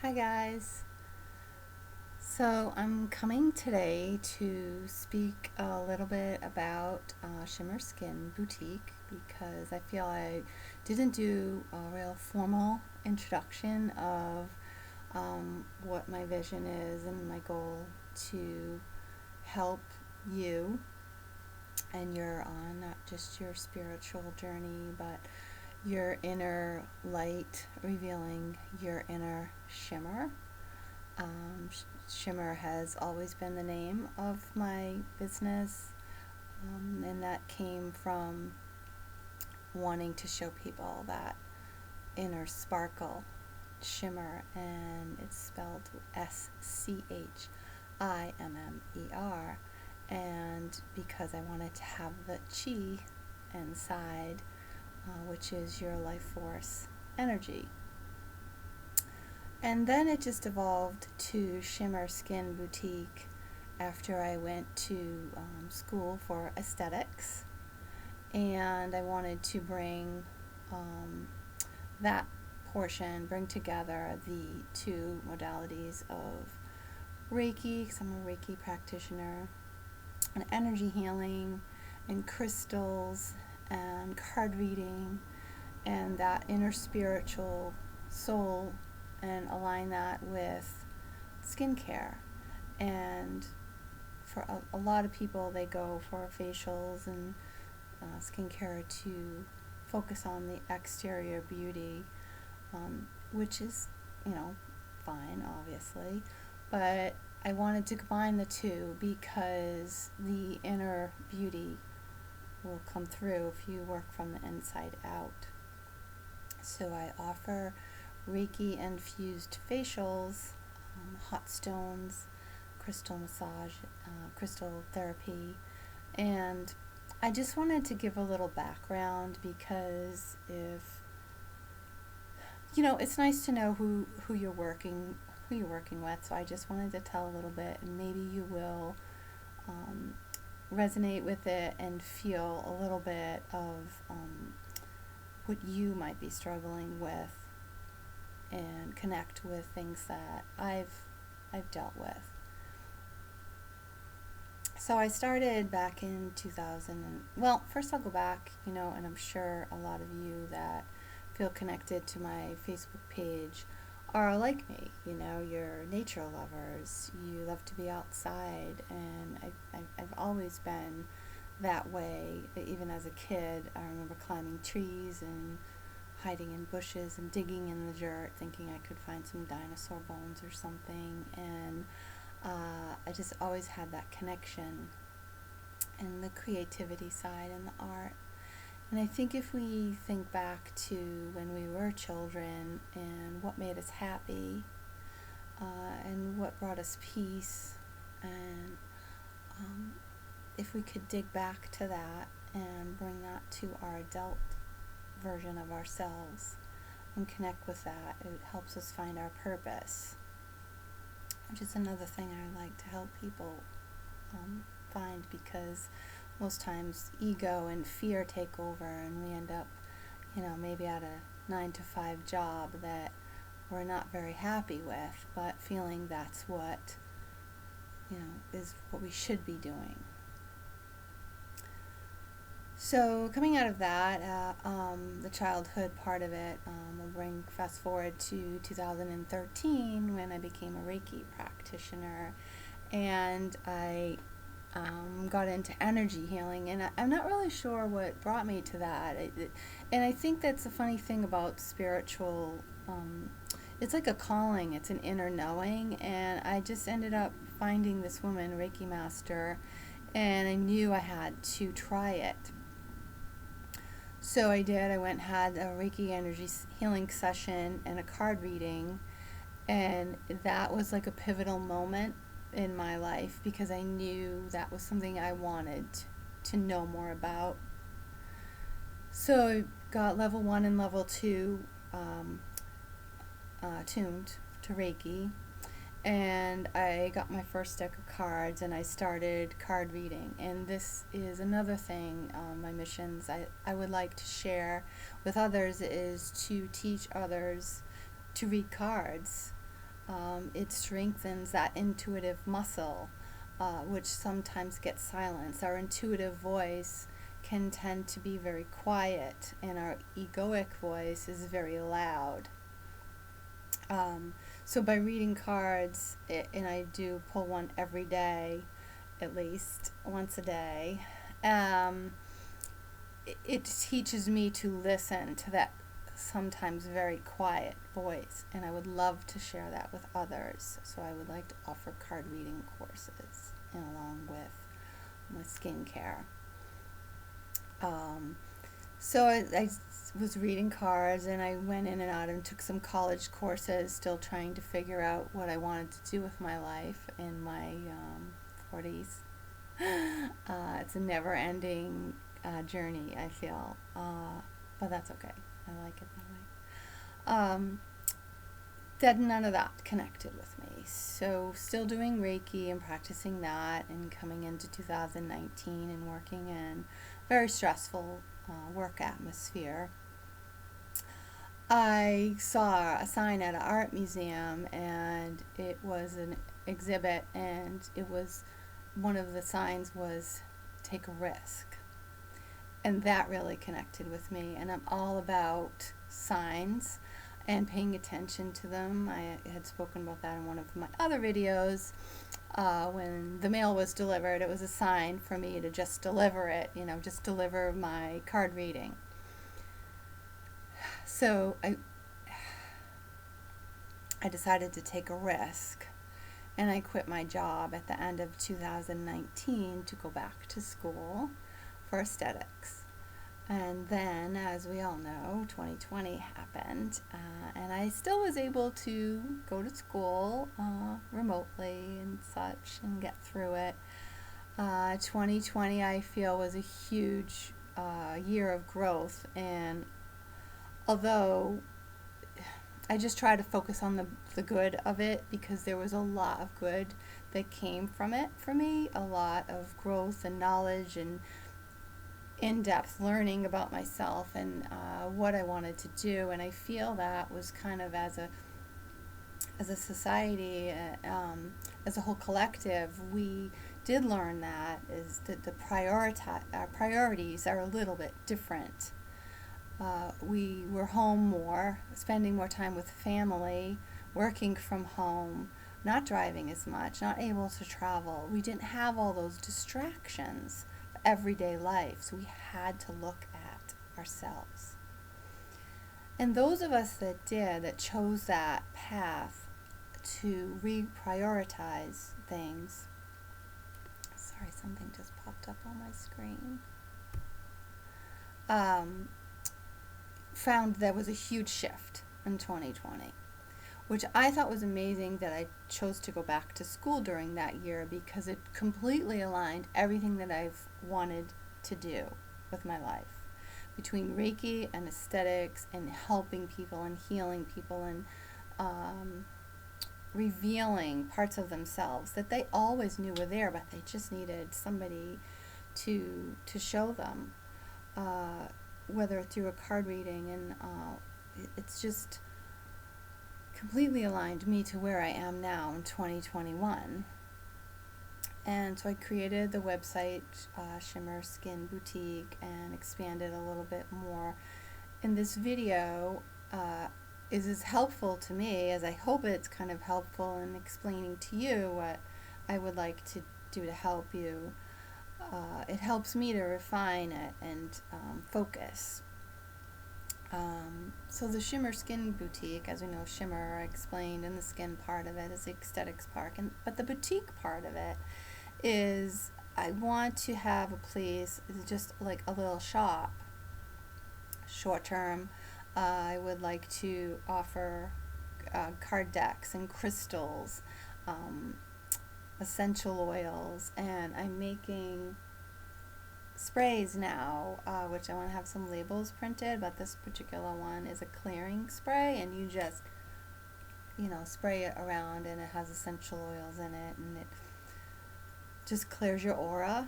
Hi guys. So I'm coming today to speak a little bit about Shimmer Skin Boutique because I feel I didn't do a real formal introduction of what my vision is and my goal to help you and your not just your spiritual journey but your inner light, revealing your inner shimmer. Shimmer has always been the name of my business, and that came from wanting to show people that inner sparkle, shimmer, and it's spelled Schimmer. And because I wanted to have the chi inside, which is your life force energy. And then it just evolved to Shimmer Skin Boutique after I went to school for aesthetics. And I wanted to bring that bring together the two modalities of Reiki, because I'm a Reiki practitioner, and energy healing, and crystals, and card reading, and that inner spiritual soul, and align that with skincare. And for a lot of people, they go for facials and skincare to focus on the exterior beauty, which is, fine, obviously. But I wanted to combine the two because the inner beauty will come through if you work from the inside out. So I offer Reiki infused facials, hot stones, crystal massage, crystal therapy, and I just wanted to give a little background because if it's nice to know who you're working with. So I just wanted to tell a little bit, and maybe you will resonate with it and feel a little bit of what you might be struggling with, and connect with things that I've dealt with. So I started back in 2000. Well, first I'll go back, and I'm sure a lot of you that feel connected to my Facebook page are like me. You're nature lovers. You love to be outside, and I've always been that way. Even as a kid, I remember climbing trees and hiding in bushes and digging in the dirt, thinking I could find some dinosaur bones or something. And I just always had that connection and the creativity side and the art. And I think if we think back to when we were children and what made us happy, and what brought us peace, and if we could dig back to that and bring that to our adult version of ourselves and connect with that, it helps us find our purpose, which is another thing I like to help people find, because most times ego and fear take over, and we end up, maybe at a 9 to 5 job that we're not very happy with, but feeling that's what, is what we should be doing. So coming out of that, the childhood part of it, we'll bring fast forward to 2013 when I became a Reiki practitioner, and I got into energy healing, and I'm not really sure what brought me to that. And I think that's the funny thing about spiritual. It's like a calling. It's an inner knowing, and I just ended up finding this woman, Reiki master, and I knew I had to try it. So I did. I went and had a Reiki energy healing session and a card reading, and that was like a pivotal moment in my life because I knew that was something I wanted to know more about. So I got level 1 and level 2 tuned to Reiki, and I got my first deck of cards and I started card reading. And this is another thing, my missions I would like to share with others is to teach others to read cards. It strengthens that intuitive muscle, which sometimes gets silenced. Our intuitive voice can tend to be very quiet, and our egoic voice is very loud. So by reading cards, and I do pull one every day, at least once a day, it teaches me to listen to that sometimes very quiet voice, and I would love to share that with others. So I would like to offer card reading courses, and along with my skincare. So I was reading cards, and I went in and out and took some college courses, still trying to figure out what I wanted to do with my life in my 40s. It's a never-ending journey, I feel, but that's okay. I like it that way. That none of that connected with me. So still doing Reiki and practicing that, and coming into 2019 and working in very stressful work atmosphere. I saw a sign at an art museum, and it was an exhibit, and it was, one of the signs was take a risk. And that really connected with me, and I'm all about signs and paying attention to them. I had spoken about that in one of my other videos. When the mail was delivered, it was a sign for me to just deliver it, just deliver my card reading. So I decided to take a risk, and I quit my job at the end of 2019 to go back to school for aesthetics. And then, as we all know, 2020 happened, and I still was able to go to school remotely and such and get through it. 2020, I feel, was a huge year of growth, and although I just try to focus on the good of it, because there was a lot of good that came from it for me, a lot of growth and knowledge and in-depth learning about myself and what I wanted to do. And I feel that was kind of as a society, as a whole collective, we did learn that is that our priorities are a little bit different. We were home more, spending more time with family, working from home, not driving as much, not able to travel. We didn't have all those distractions of everyday life, so we had to look at ourselves. And those of us that chose that path to reprioritize things. Sorry, something just popped up on my screen. Found there was a huge shift in 2020, which I thought was amazing that I chose to go back to school during that year, because it completely aligned everything that I've wanted to do with my life, between Reiki and aesthetics and helping people and healing people and revealing parts of themselves that they always knew were there, but they just needed somebody to show them, whether through a card reading. And it's just completely aligned me to where I am now in 2021. And so I created the website, Schimmer Skin Boutique, and expanded a little bit more. And this video is as helpful to me as I hope it's kind of helpful in explaining to you what I would like to do to help you. It helps me to refine it and focus. So the Schimmer Skin Boutique, as we know, shimmer, I explained, and the skin part of it is the aesthetics part. But the boutique part of it is I want to have a place, just like a little shop. Short term, I would like to offer card decks and crystals, essential oils, and I'm making sprays now, which I want to have some labels printed, but this particular one is a clearing spray, and you just spray it around, and it has essential oils in it, and it just clears your aura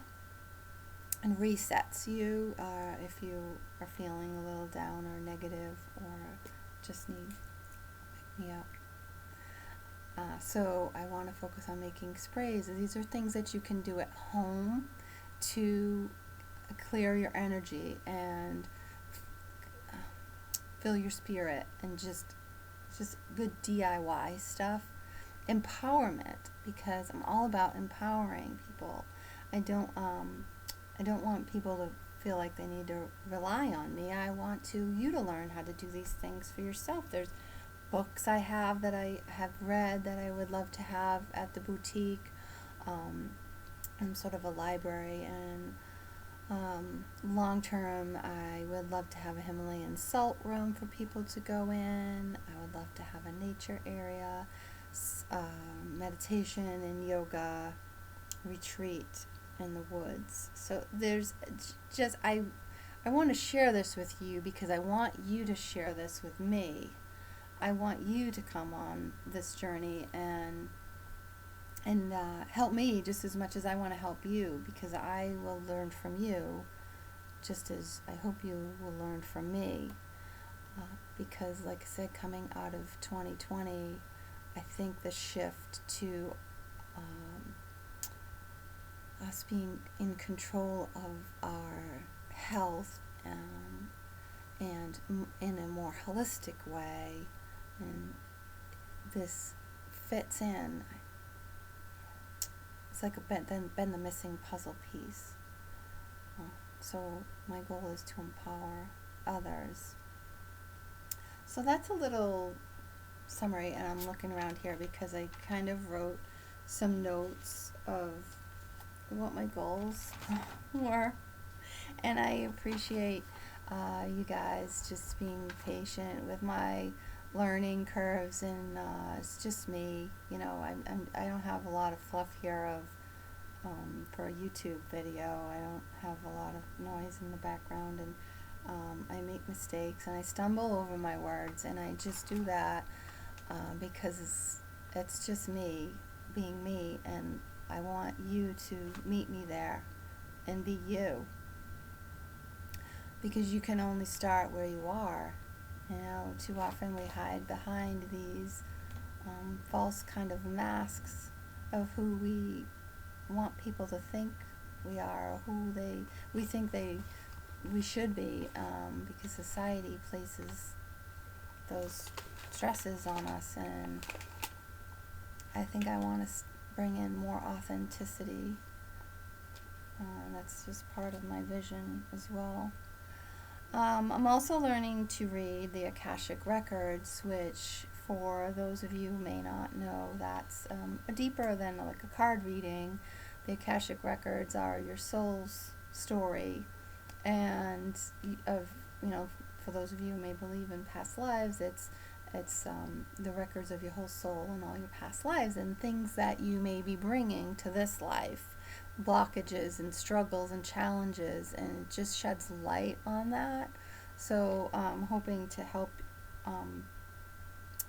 and resets you if you are feeling a little down or negative or just need to pick me up. So I want to focus on making sprays. These are things that you can do at home to clear your energy and uh, fill your spirit, and just good DIY stuff. Empowerment, because I'm all about empowering people. I don't I don't want people to feel like they need to rely on me. I want you to learn how to do these things for yourself. There's books I have that I have read that I would love to have at the boutique. I'm sort of a library, and long term, I would love to have a Himalayan salt room for people to go in. I would love to have a nature area, meditation and yoga retreat in the woods. So there's just, I want to share this with you because I want you to share this with me. I want you to come on this journey and help me just as much as I want to help you, because I will learn from you just as I hope you will learn from me. Because, like I said, coming out of 2020, I think the shift to us being in control of our health, and in a more holistic way, and this fits in. It's like been the missing puzzle piece. So my goal is to empower others. So that's a little summary, and I'm looking around here because I kind of wrote some notes of what my goals were, and I appreciate you guys just being patient with my learning curves, and it's just me. I don't have a lot of fluff here of for a YouTube video. I don't have a lot of noise in the background, and I make mistakes and I stumble over my words, and I just do that because it's just me being me, and I want you to meet me there and be you, because you can only start where you are. Too often we hide behind these false kind of masks of who we want people to think we are, or who we think we should be, because society places those stresses on us, and I think I want to bring in more authenticity, and that's just part of my vision as well. I'm also learning to read the Akashic Records, which, for those of you who may not know, that's deeper than like a card reading. The Akashic Records are your soul's story, and for those of you who may believe in past lives, it's the records of your whole soul and all your past lives and things that you may be bringing to this life, blockages and struggles and challenges, and it just sheds light on that. So I'm hoping to help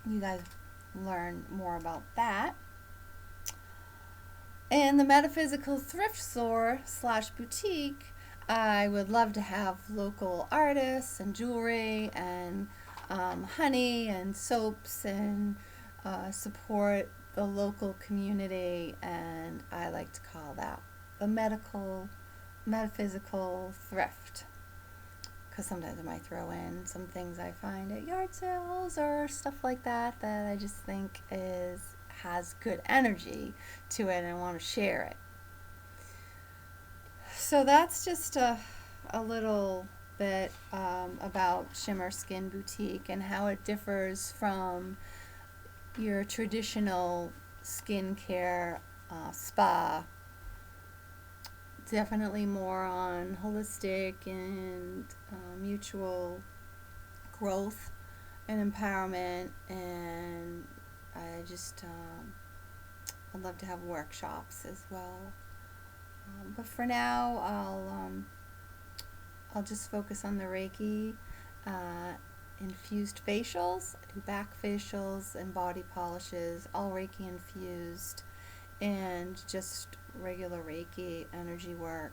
you guys learn more about that. And the Metaphysical Thrift Store / boutique, I would love to have local artists and jewelry and honey and soaps, and support the local community, and I like to call that a metaphysical thrift, because sometimes I might throw in some things I find at yard sales or stuff like that I just think has good energy to it, and I want to share it. So that's just a little bit about Schimmer Skin Boutique and how it differs from your traditional skincare spa. Definitely more on holistic and mutual growth and empowerment, and I just I'd love to have workshops as well. But for now, I'll just focus on the Reiki infused facials. I do back facials and body polishes, all Reiki infused, and just regular Reiki energy work.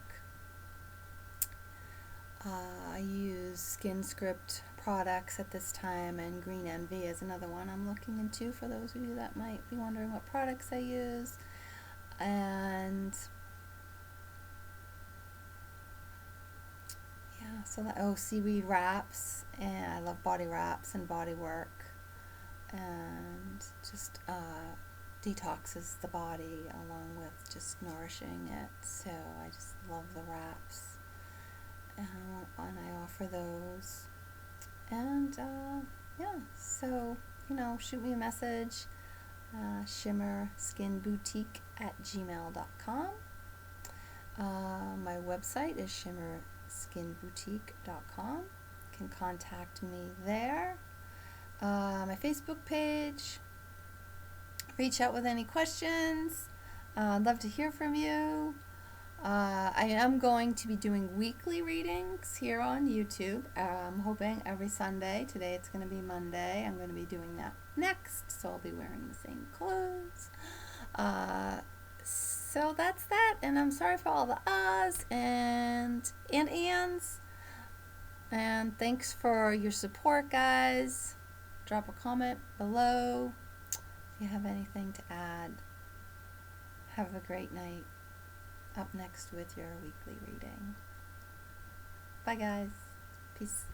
I use Skin Script products at this time, and Green Envy is another one I'm looking into for those of you that might be wondering what products I use. And yeah, so seaweed wraps, and I love body wraps and body work, and just detoxes the body along with just nourishing it. So I just love the wraps, and I offer those. And yeah, so shoot me a message, Schimmer Skin Boutique at gmail.com. My website is shimmerskinboutique.com. You can contact me there. My Facebook page. Reach out with any questions. I'd love to hear from you. I am going to be doing weekly readings here on YouTube. I'm hoping every Sunday. Today it's going to be Monday. I'm going to be doing that next, so I'll be wearing the same clothes. So that's that, and I'm sorry for all the ahs and ands. And thanks for your support, guys. Drop a comment below if you have anything to add. Have a great night. Up next with your weekly reading. Bye, guys. Peace.